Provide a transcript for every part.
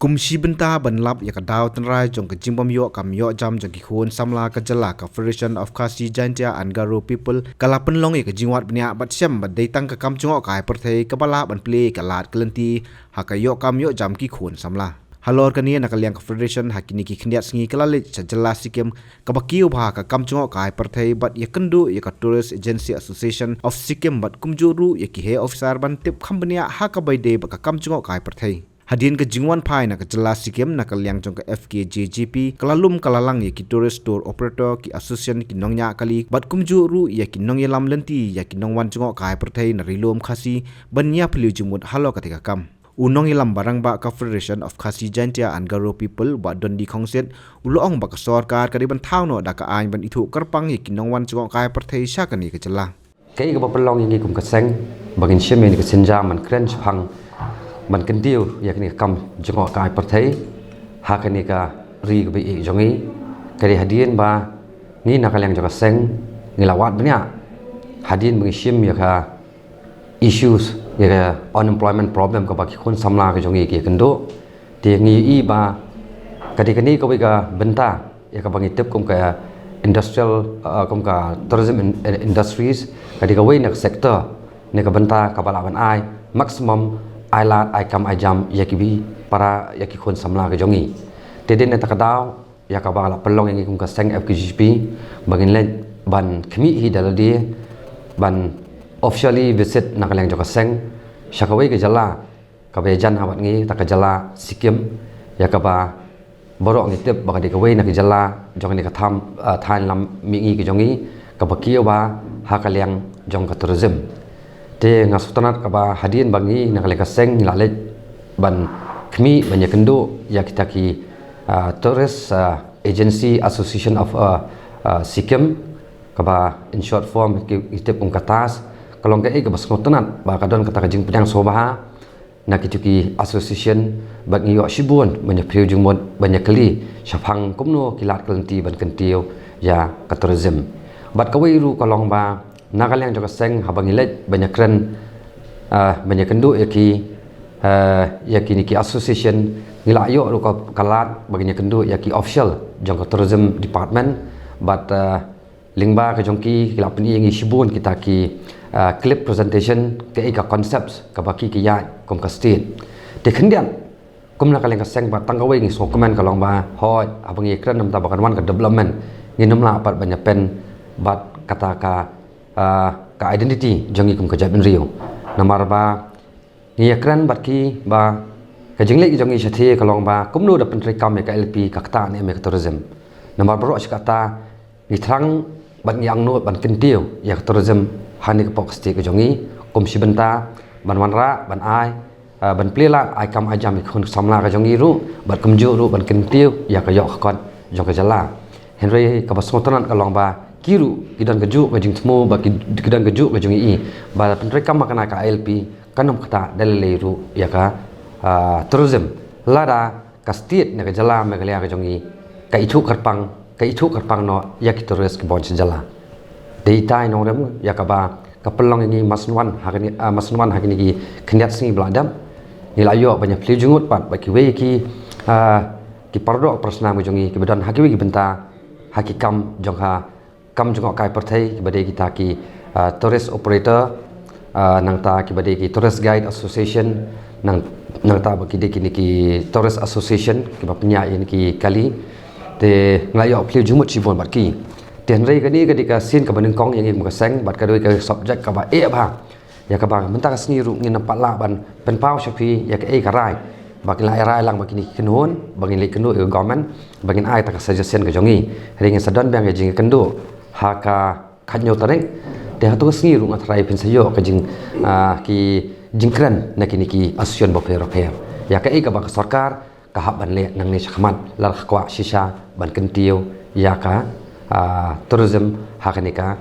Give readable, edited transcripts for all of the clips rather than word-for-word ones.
Kumshi benta banlap ya kadau tenrai jong ke jimbam yo kam yo jam jong ki khun samla ka jala ka Federation of Khasi Jaintia and Garo people kala penlong ya ka jingwat bnya bat syam bat deitang ka kam chungo kai perthei ka bala ban ple ka lat kelenti ha ka yo kam yo jam ki khun samla halor kania nakaliang ka Federation hakini ki khniat sngi kalalit cha jala sikem ka bakiu bha ka kam chungo kai perthei bat ya kendu ya ka Tourist Agency Association of Sikkim bat kumjuru ya ki he officer ban tip khambania ha ka baide ba ka kam chungo kai perthei Hadin ke jingwan pai nak jelas sikem nak liang jong ke FKJGP kalalum kalalang ya ki tourist tour operator ki association ki nongnya kali bat kumju ru ya ki nong yelam lenti ya ki nong wan jongo kai perthai na rilom khasi banya phliu jumut halo katika kam unong yelam barang ba ka Federation of Khasi Jaintia and Garo people ba don di khongset ulong ba ka sarkar ka ban thau no da ka ain ban ithu karpang ya ki nong wan jongo kai perthai sha kani ke jela cái ba pelong yang kum ka seng bagin shemen ka sinja man kren phang man kan dio yak ni kam jongo kai perthai ha kan ni ka ri bi e jongi kari hadien ba ni nakalang joka seng ni lawat bnya hadien bi shim ya ka issues ya ka unemployment problem ka ba ki khun samla ka jongi ki kendo ti ngi i ba kadi kani ko bi ka benta ya ka bangi tip kum ka industrial kum ka tourism industries kadi ka we nak sector ni ka benta ka bala ban ai maximum Ailat aikam ajam yakibi para yaki khun samla ke jongi teden ta kadau yakabala pelong yang kum ka seng FKGP bagin len ban khmi hi daladi ban officially visit nakaleng joka seng shakawai ke jala ka be jan hawat ngi ta ka jala sikim yakaba borok ngi tep bagadi ka wei nak jala jong ni ka tham than lam mi ngi ke jongi ka bakiyo ba hakaleng jong ka tourism te ngasutanat kaba hadien bangi nakaleka seng lalet ban khmi banya kendo ya kita ki Tourist Agency Association of Sikkim kaba in short form kita katas kalau ke kaba ngasutanat ba kadon kata jing pedang sobaha nakituki association bangi yo shibun banya priu jungmod banya kali syafang kumno kilat kelenti ban kentio ya ka tourism bat kawairu kalong ba Nakalang juga seng habang ilet banyak keren banyak kendu yaki niki association ngila ayo ruka kalat baginya kendu yaki official jangka tourism department but lingba ke jongki kila peni yang isibun kita ki clip presentation ke ika concepts ke baki ki ya kom ka state de kendian kom nakalang ka seng batang ka wengi so komen kalong ba hoi habang ye keren nam tabakan wan ka development nginum la pat banyak pen bat kata ka identity jongi kum kajat ben rio namar ba ni ekran batki ba ka jingle jongi sathi kalong ba kumno da pentri kam ka LP ka kta ne me tourism namar bro kata ni thrang ban yang no ban kentiu ya tourism hani ka poksti ka jongi kum sibenta ban wanra ban ai ban plela ai kam ajam khun samla ka jongi ru bat kumju ru ban kentiu ya ka yok kon jong ka jala henry ka basmotanan kalong ba kiru kidan keju kajing temu bagi kidan keju kajing i ba penreka makana ka LP kanum kata daleleru ya ka tourism lada ka state na ka jala me ka jong i ka itu karpang no ya ki tourist ke bon jala dei tai no rem ya ka ba ka pelong ini masnuan hakini ki kendiat singi bladam nilayo banyak pli jungut pat bagi we ki pardo persna jong i ki bedan hakiwi ki benta hakikam jongha kam jengok kai perthai kibade kita ki tourist operator nang ta kibade ki tourist guide association nang ta baki de ki tourist association kiba penya ini ki kali te ngayo pli jumut sibon barki ten rei kani kadika sin ka baning kong yang ka seng bat ka doi ka subject ka ba e ba ya ka ba menta ka sni ru ngin pala ban pen pau shapi ya ka e ka rai bagi lai rai lang bagi ni kenun bagi le kenu government bagi ai ta ka suggestion ka jongi ring sadon bang jing kendo haka kanyo tareng de hatu sngi ru ngatrai pin sayo ka jing ki jingkran nakini ki association bopero pher ya ka eka ba sarkar ka haban le nang ni khmat lar khwa shisha ban kentio ya ka tourism hakanika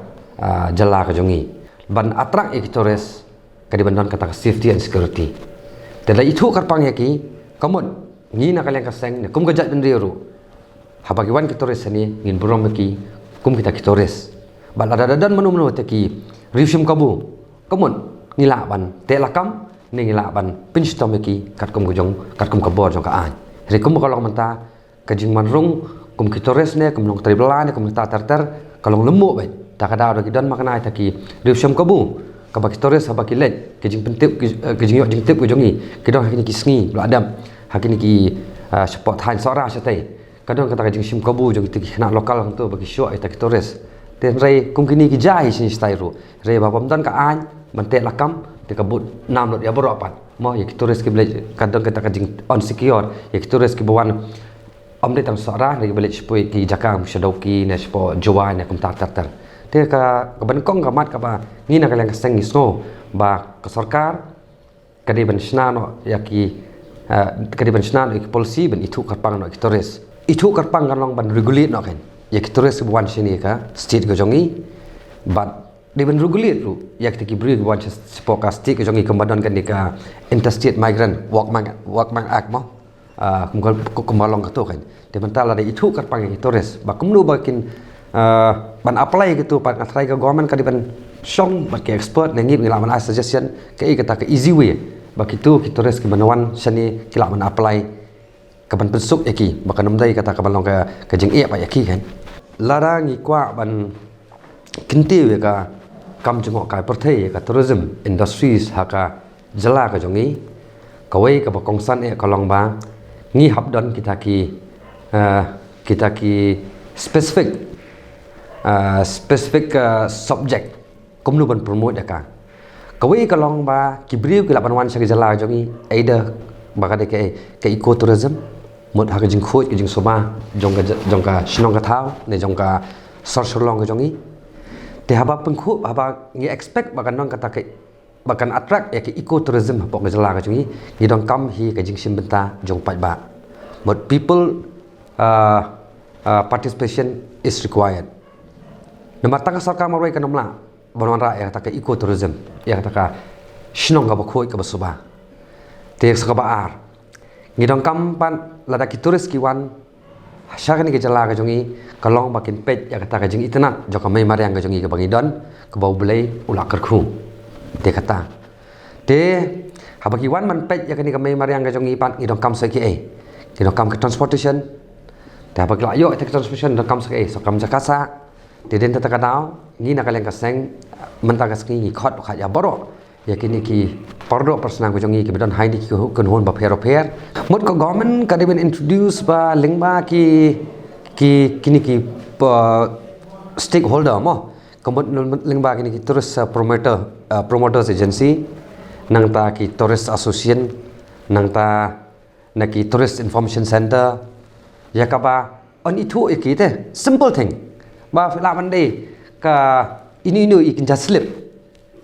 jala ka jongi ban atrak ek tourist ka di bandon kata safety and security de la itu karpang yaki kamon ngi nakaleng ka seng ne kum ka jat ben ru habagi wan ki tourist ni ngin burom ki kum kita kitoris bal ada dan menu teki review kabu kamun ngila ban telakam ni ngila ban pinch tomeki kat kum gojong kat kum kabor jong ka an Rekum kalau menta kajing manrung kum kitores ne kum long tribla ne kum ta tartar kalau lemu baik tak ada orang kidan makna taki riu syam kabu kabak kitores habak kilet kajing pentip kajing yok jing tip kujongi kidong hakini kisngi lo adam hakini ki support han sora satai kadang kata kajing syam kabu jong tiki nak lokal hang tu bagi syok eta kitores ten rei kum kini ki jai sini stairu rei babam dan ka an mentek lakam te kabut nam lot ya boropan mo ya kitores ki kadang kata kajing on secure ya kitores ki bawan om dia tang sora dari balik sepoi ki jakam shadoki ne spo jowa ne kum tar dia ka bankong ka mat ka ba ngina ka lang seng isno ba ka sarkar ka di bansna no ya ki ka di bansna no ki policy ban itu karpang no kitores itu karpang kan long ban regulate no kan ya kitores buan sini ka state ko jongi but di ban regulate ru ya ki bri buan spo ka state ko jongi kembadon kan di ka interstate migrant work man act mo kumalong kato kan dia mentala ada itu karpang kitores ba kumnu bakin ban apply gitu pan try ke government ka di ban song ba ke expert ne ngip ngila man suggestion ke kata ke easy way ba kitu kitores ke banawan sani kila man apply ke ban pensuk yaki ba kanum dai kata ke balong ke jing e ba yaki kan lara ngi kwa ban kinti we ka kam jungok kai perthai ka tourism industries ha ka jala ka jongi kawai ka ba kongsan e kalong ba ngi habdon kita ki specific subject kumnu ban promote ya ka kawai kalong ba kibriu ki lapan wan sa jala jongi either ba ka de ke ecotourism mut ha ka jing khoi ki jing soba jong ka shnong ka thau ne jong ka sorsolong ka jongi te haba pengkhu haba ngi expect ba kan nong kata ke bahkan attract ya ke ecotourism pok jala ka jongi ni dong kam hi ka jing sim benta jong pat ba but people participation is required nama tang sarkar marwai kan namla banwan ra ya kata ke ecotourism ya kata ka shnong ka bakhoi ka basuba te sa ka ba ar ni dong kam pan lada ki tourist ki wan syakani ke jala ka jongi kalong bakin pet ya kata ka jing itna joka mai mariang ka jongi ka bangi don ka bau belai ulak kerku te kata te habaki wan man pet ya kani ka mai mariang ka jongi pan ni dong kam sa ki ki dong kam ke transportation te habaki la yo te transportation dong kam sa so kam jakasa te den ta ka dau ni na ka leng ka seng menta ka ski khot kha ya boro ya kini ki pardo personal ko jongi ki bedon haidi ki kun hon ba phero mut ko government ka deben introduce ba lingba ki kini ki stakeholder mo komut lingba kini ki tourist promoters agency nang ta ki tourist association nang ta na ki tourist information center ya ka ba on itu ki te simple thing ba la man de ka ini ikin just slip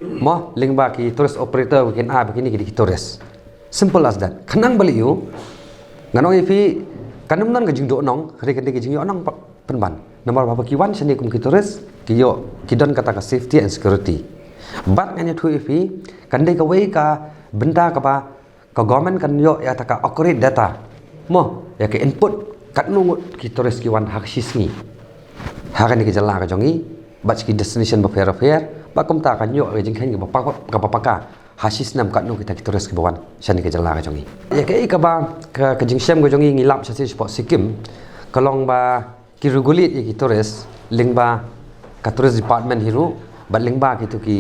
mo lingba ki tourist operator bikin begini ki tourist simple as that kanang bali yu nganong ifi kanum nan gajing do nong hari kan gajing yo nong penban nomor bapa ki wan seni kum ki tourist ki yo ki don kata ka safety and security but nganya thu ifi kan dei ka wei ka benda ka ba ka government kan yo ya ta ka accurate data mo ya ke input kat nungut ki tourist ki wan hak sisngi hakan ki jala ka jongi bat ki destination ba fair bakum ta kan yo jing khen ka paka hasis nam kat nu kita tourist ki bawan sani ke jala ka jongi ya ke ka ba ka jing sem go jongi ngilap sa spot sikim kalong ba ki regulate ki tourist lingba ka tourist department hiru bat lingba ki tu ki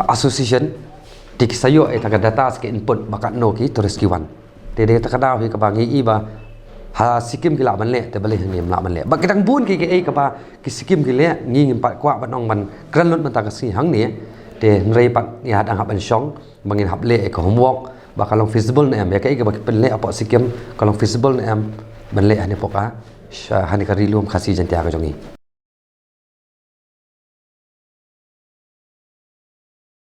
association tik sayo eta ka data ke input bakat no ki tourist ki wan te de ta ka daw hi ka ba ngi ba ha sikim ki la ban le te bale ni la ban le ba kitang bun ki ka ba ki sikim ki le ngi ngim pat kwa banong ban kran lut man ta ka si hang ni te nrei pat ni hat ang hap an shong bangin hap le ka homework ba kalong feasible na em ya ka ba pen le apa sikim kalong feasible na em ban le ani poka hani ka rilum khasi jantia ka jongi